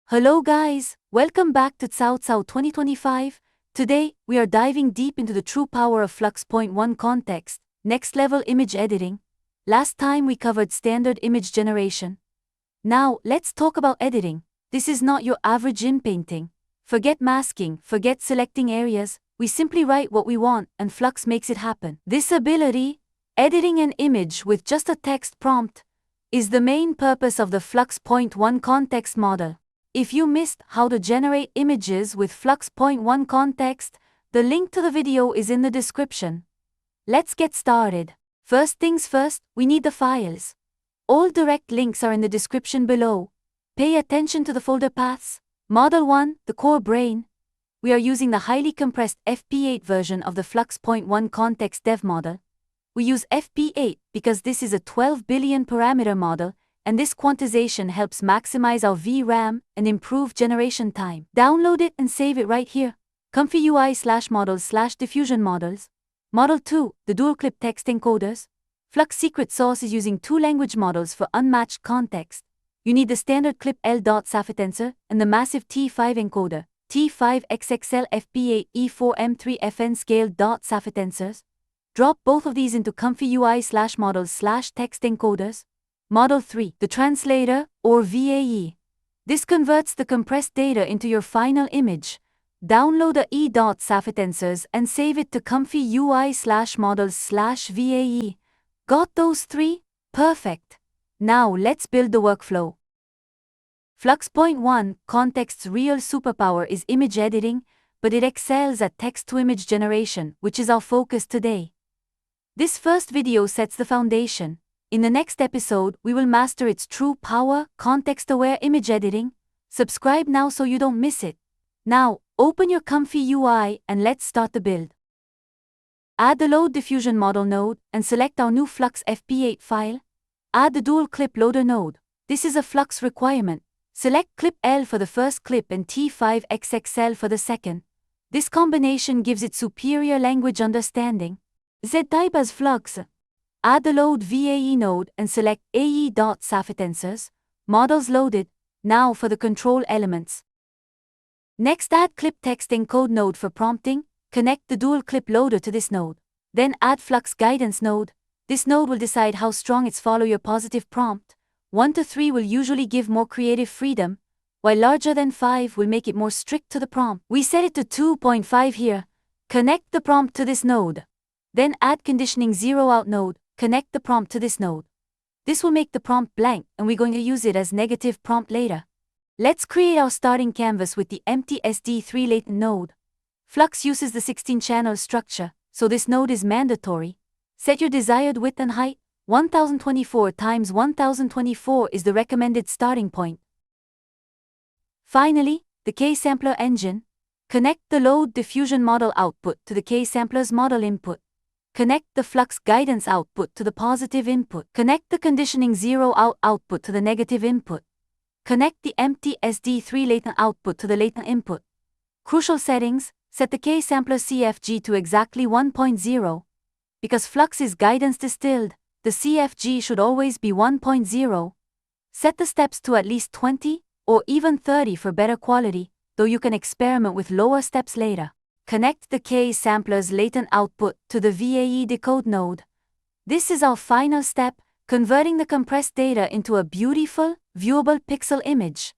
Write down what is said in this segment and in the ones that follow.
Hello guys, welcome back to FLUX.1 2025. Today, we are diving deep into the true power of FLUX.1 Kontext, next level image editing. Last time we covered standard image generation. Now, let's talk about editing. This is not your average inpainting. Forget masking, forget selecting areas, we simply write what we want and Flux makes it happen. This ability, editing an image with just a text prompt, is the main purpose of the FLUX.1 Kontext model. If you missed how to generate images with FLUX.1 Kontext, the link to the video is in the description. Let's get started. First things first, we need the files. All direct links are in the description below. Pay attention to the folder paths. Model 1, the core brain. We are using the highly compressed FP8 version of the FLUX.1 Kontext dev model. We use FP8 because this is a 12 billion parameter model, and this quantization helps maximize our VRAM and improve generation time. Download it and save it right here. ComfyUI/models/diffusion models. Model 2, the dual clip text encoders. Flux secret sauce is using two language models for unmatched context. You need the standard clip ae.safetensor and the massive T5 encoder, T5XXL FP8 E4M3FN scale.safetensors. Drop both of these into ComfyUI/models/text encoders. Model 3, the translator, or VAE. This converts the compressed data into your final image. Download ae.safetensors and save it to ComfyUI/models/VAE. Got those three? Perfect. Now let's build the workflow. FLUX.1 Kontext's real superpower is image editing, but it excels at text-to-image generation, which is our focus today. This first video sets the foundation. In the next episode, we will master its true power, context-aware image editing. Subscribe now so you don't miss it. Now, open your ComfyUI and let's start the build. Add the Load Diffusion Model node and select our new Flux FP8 file. Add the Dual Clip Loader node. This is a Flux requirement. Select Clip L for the first clip and T5XXL for the second. This combination gives it superior language understanding. Z-type as Flux. Add the Load VAE node and select ae.safetensors. Models loaded. Now for the control elements. Next, add Clip Text Encode node for prompting. Connect the Dual Clip Loader to this node. Then add Flux Guidance node. This node will decide how strong its follow your positive prompt. 1 to 3 will usually give more creative freedom, while larger than 5 will make it more strict to the prompt. We set it to 2.5 here. Connect the prompt to this node. Then add Conditioning 0 out node. Connect the prompt to this node. This will make the prompt blank and we're going to use it as negative prompt later. Let's create our starting canvas with the empty SD3 latent node. Flux uses the 16-channel structure, so this node is mandatory. Set your desired width and height. 1024 x 1024 is the recommended starting point. Finally, the K-sampler engine. Connect the Load Diffusion Model output to the K-sampler's model input. Connect the Flux Guidance output to the positive input. Connect the Conditioning 0 out output to the negative input. Connect the empty SD3 latent output to the latent input. Crucial settings, set the K-sampler CFG to exactly 1.0. Because Flux is guidance distilled, the CFG should always be 1.0. Set the steps to at least 20, or even 30 for better quality, though you can experiment with lower steps later. Connect the K-sampler's latent output to the VAE decode node. This is our final step, converting the compressed data into a beautiful, viewable pixel image.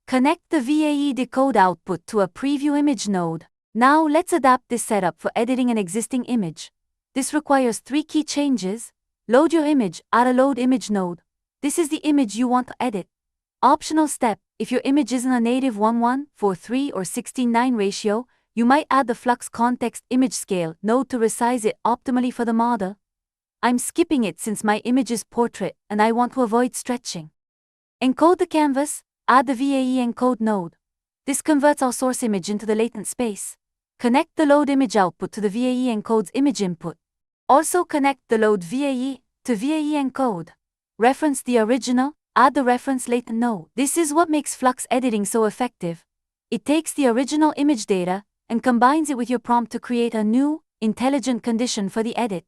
Connect the VAE decode output to a preview image node. Now let's adapt this setup for editing an existing image. This requires 3 key changes. Load your image, add a load image node. This is the image you want to edit. Optional step, if your image isn't a native 1:1:4:3 or 16:9 ratio, you might add the Flux Kontext Image Scale node to resize it optimally for the model. I'm skipping it since my image is portrait and I want to avoid stretching. Encode the canvas, add the VAE encode node. This converts our source image into the latent space. Connect the load image output to the VAE encode's image input. Also connect the load VAE to VAE encode. Reference the original, add the reference latent node. This is what makes Flux editing so effective. It takes the original image data and combines it with your prompt to create a new, intelligent condition for the edit.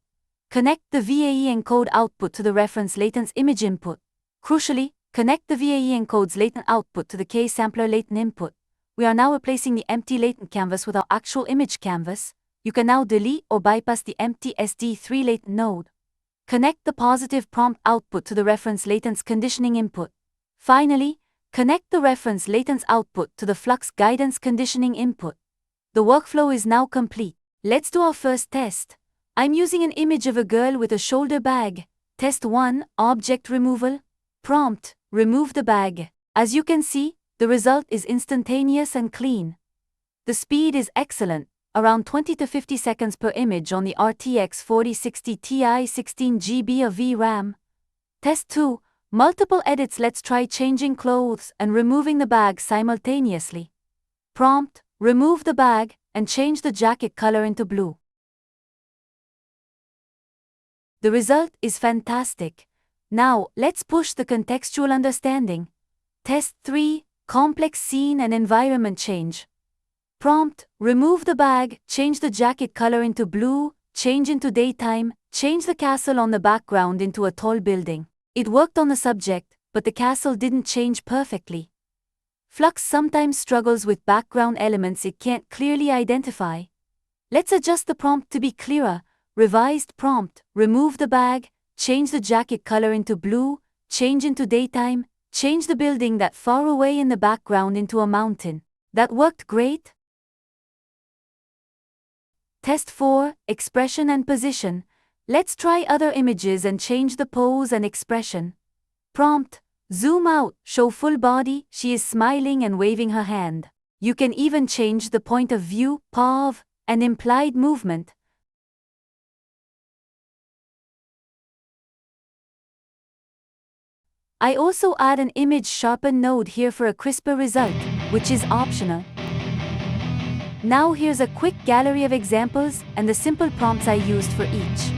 Connect the VAE encode output to the reference latent's image input. Crucially, connect the VAE encodes latent output to the K-sampler latent input. We are now replacing the empty latent canvas with our actual image canvas. You can now delete or bypass the empty SD3 latent node. Connect the positive prompt output to the reference latent's conditioning input. Finally, connect the reference latent's output to the Flux guidance conditioning input. The workflow is now complete. Let's do our first test. I'm using an image of a girl with a shoulder bag. Test 1, object removal. Prompt, remove the bag. As you can see, the result is instantaneous and clean. The speed is excellent, around 20 to 50 seconds per image on the RTX 4060 Ti 16 GB of VRAM. Test 2, multiple edits. Let's try changing clothes and removing the bag simultaneously. Prompt, remove the bag and change the jacket color into blue. The result is fantastic. Now, let's push the contextual understanding. Test 3, complex scene and environment change. Prompt, remove the bag, change the jacket color into blue, change into daytime, change the castle on the background into a tall building. It worked on the subject, but the castle didn't change perfectly. Flux sometimes struggles with background elements it can't clearly identify. Let's adjust the prompt to be clearer. Revised prompt, remove the bag, change the jacket color into blue, change into daytime, change the building that far away in the background into a mountain. That worked great. Test 4, expression and position. Let's try other images and change the pose and expression. Prompt, zoom out, show full body, she is smiling and waving her hand. You can even change the point of view, POV, and implied movement. I also add an image sharpen node here for a crisper result, which is optional. Now here's a quick gallery of examples and the simple prompts I used for each.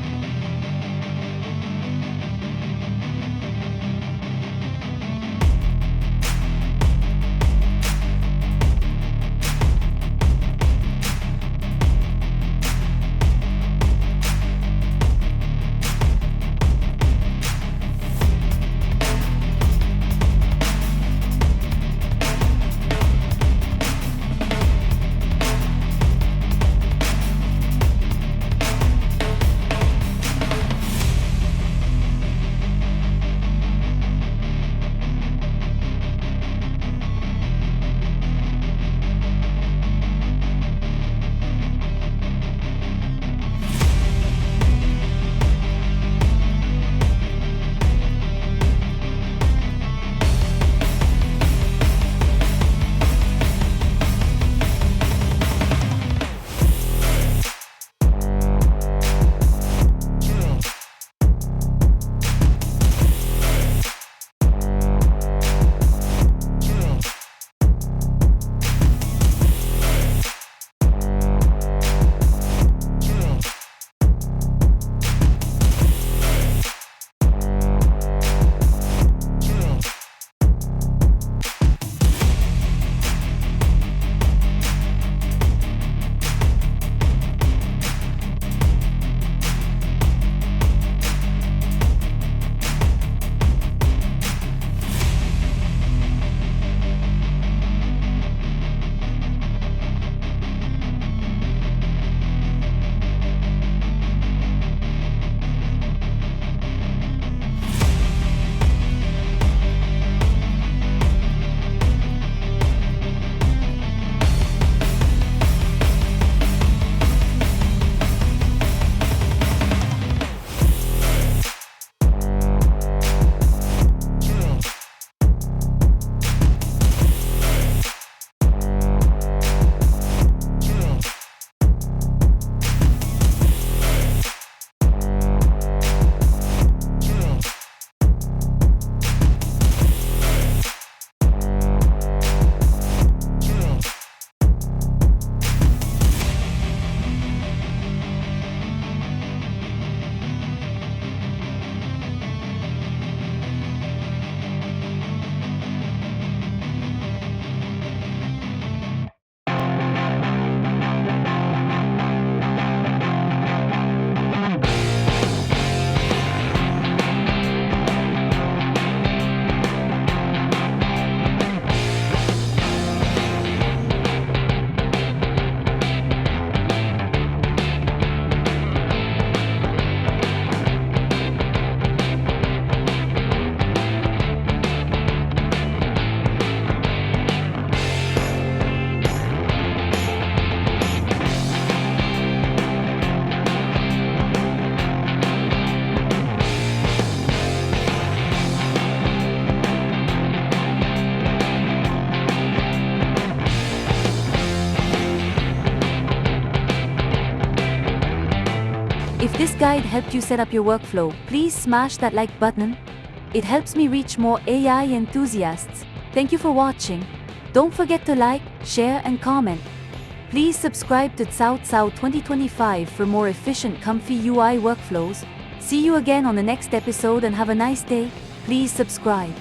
this guide helped you set up your workflow, please smash that like button. It helps me reach more AI enthusiasts. Thank you for watching. Don't forget to like, share and comment. Please subscribe to Cao 2025 for more efficient ComfyUI workflows. See you again on the next episode and have a nice day. Please subscribe.